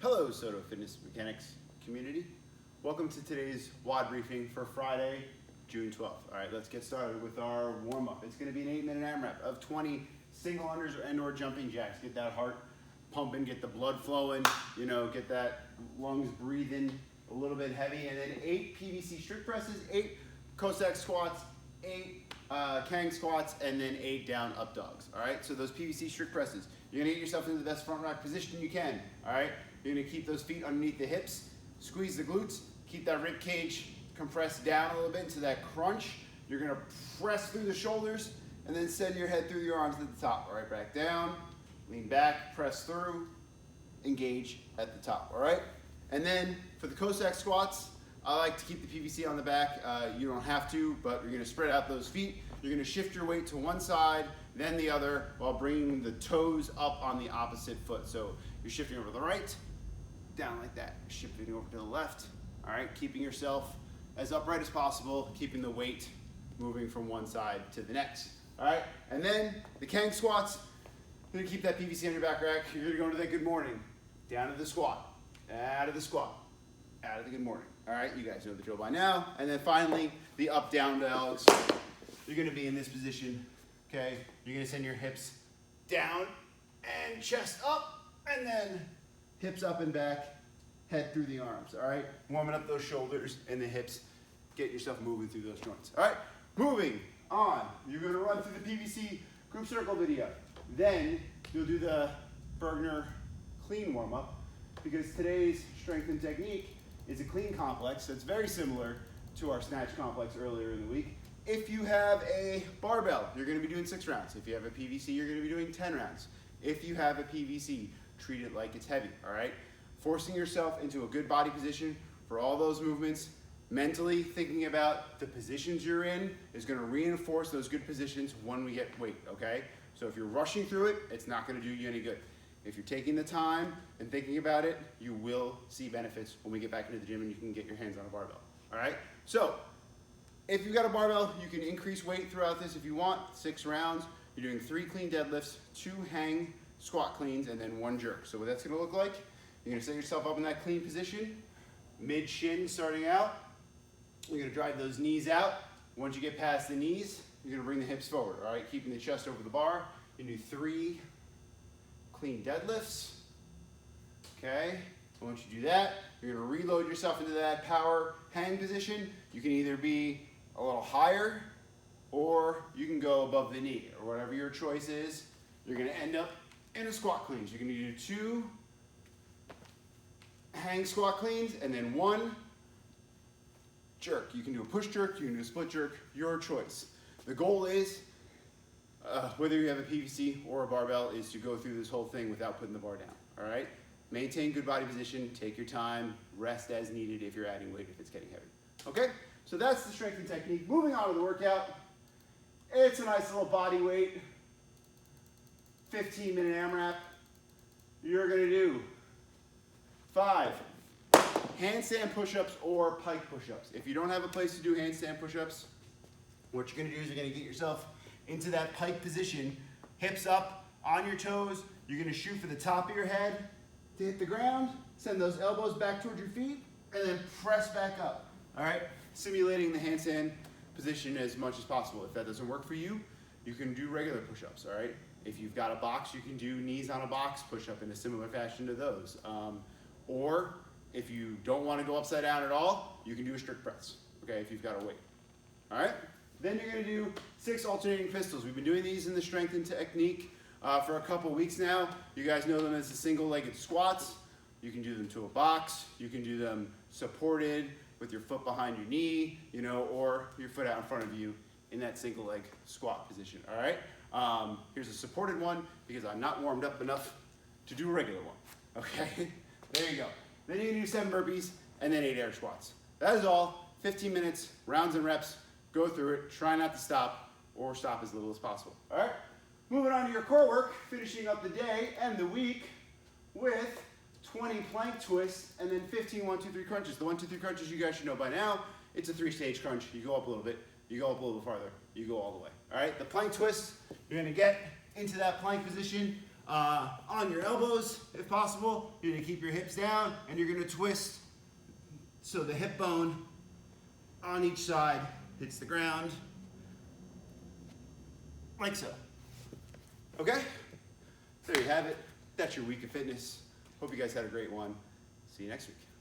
Hello, Sodo Fitness Mechanics community. Welcome to today's WOD briefing for Friday, June 12th. All right, let's get started with our warm-up. It's going to be an 8-minute AMRAP of 20 single unders and/or jumping jacks. Get that heart pumping, get the blood flowing, get that lungs breathing a little bit heavy, and then 8 PVC strict presses, 8 Cossack squats, 8 Kang squats, and then 8 down up dogs. All right, so those PVC strict presses, you're gonna get yourself into the best front rack position you can. All right, you're gonna keep those feet underneath the hips, squeeze the glutes, keep that rib cage compressed down a little bit into that crunch. You're gonna press through the shoulders and then send your head through your arms to the top. All right, back down, lean back, press through, engage at the top. All right, and then for the Cossack squats, I like to keep the PVC on the back. You don't have to, but you're gonna spread out those feet. You're gonna shift your weight to one side, then the other, while bringing the toes up on the opposite foot. So you're shifting over to the right, down like that. Shifting over to the left. All right, keeping yourself as upright as possible, keeping the weight moving from one side to the next. All right, and then the Kang squats, you're gonna keep that PVC on your back rack. You're gonna go into that good morning, down to the squat, out of the squat, out of the good morning. All right, you guys know the drill by now. And then finally, the up down dogs. You're gonna be in this position, okay? You're gonna send your hips down and chest up, and then hips up and back, head through the arms, all right? Warming up those shoulders and the hips. Get yourself moving through those joints, all right? Moving on, you're gonna run through the PVC group circle video. Then you'll do the Bergner clean warm up, because today's strength and technique is a clean complex that's very similar to our snatch complex earlier in the week. If you have a barbell, you're gonna be doing 6 rounds. If you have a PVC, you're gonna be doing 10 rounds. If you have a PVC, treat it like it's heavy, all right? Forcing yourself into a good body position for all those movements, mentally thinking about the positions you're in is gonna reinforce those good positions when we get weight, okay? So if you're rushing through it, it's not gonna do you any good. If you're taking the time and thinking about it, you will see benefits when we get back into the gym and you can get your hands on a barbell, all right? So, if you've got a barbell, you can increase weight throughout this if you want, 6 rounds. You're doing 3 clean deadlifts, 2 hang squat cleans, and then 1 jerk. So what that's gonna look like, you're gonna set yourself up in that clean position, mid shin starting out. You're gonna drive those knees out. Once you get past the knees, you're gonna bring the hips forward, all right? Keeping the chest over the bar. You do 3 clean deadlifts, okay? Once you do that, you're gonna reload yourself into that power hang position. You can either be a little higher, or you can go above the knee, or whatever your choice is. You're gonna end up in a squat cleans. You're gonna do 2 hang squat cleans, and then 1 jerk. You can do a push jerk, you can do a split jerk, your choice. The goal is, whether you have a PVC or a barbell, is to go through this whole thing without putting the bar down, all right? Maintain good body position, take your time, rest as needed if you're adding weight, if it's getting heavy, okay? So that's the strength and technique. Moving on to the workout. It's a nice little body weight, 15-minute AMRAP. You're gonna do 5 handstand push-ups or pike push-ups. If you don't have a place to do handstand push-ups, what you're gonna do is you're gonna get yourself into that pike position, hips up, on your toes. You're gonna shoot for the top of your head to hit the ground, send those elbows back towards your feet, and then press back up, all right? Simulating the handstand position as much as possible. If that doesn't work for you, you can do regular push-ups, all right? If you've got a box, you can do knees on a box push-up in a similar fashion to those. Or if you don't want to go upside down at all, you can do a strict press, okay, if you've got a weight, all right? Then you're gonna do 6 alternating pistols. We've been doing these in the strength and technique for a couple weeks now. You guys know them as the single-legged squats. You can do them to a box. You can do them supported with your foot behind your knee, or your foot out in front of you in that single leg squat position, all right? Here's a supported one because I'm not warmed up enough to do a regular one, okay? There you go. Then you can do 7 burpees and then 8 air squats. That is all, 15 minutes, rounds and reps. Go through it, try not to stop, or stop as little as possible, all right? Moving on to your core work, finishing up the day and the week with 20 plank twists and then 15 1-2-3 crunches. The 1-2-3 crunches you guys should know by now. It's a 3-stage crunch. You go up a little bit, you go up a little farther, you go all the way, all right? The plank twists, you're gonna get into that plank position. on your elbows if possible. You're gonna keep your hips down and you're gonna twist so the hip bone on each side hits the ground, like so. Okay? There you have it. That's your week of fitness. Hope you guys had a great one. See you next week.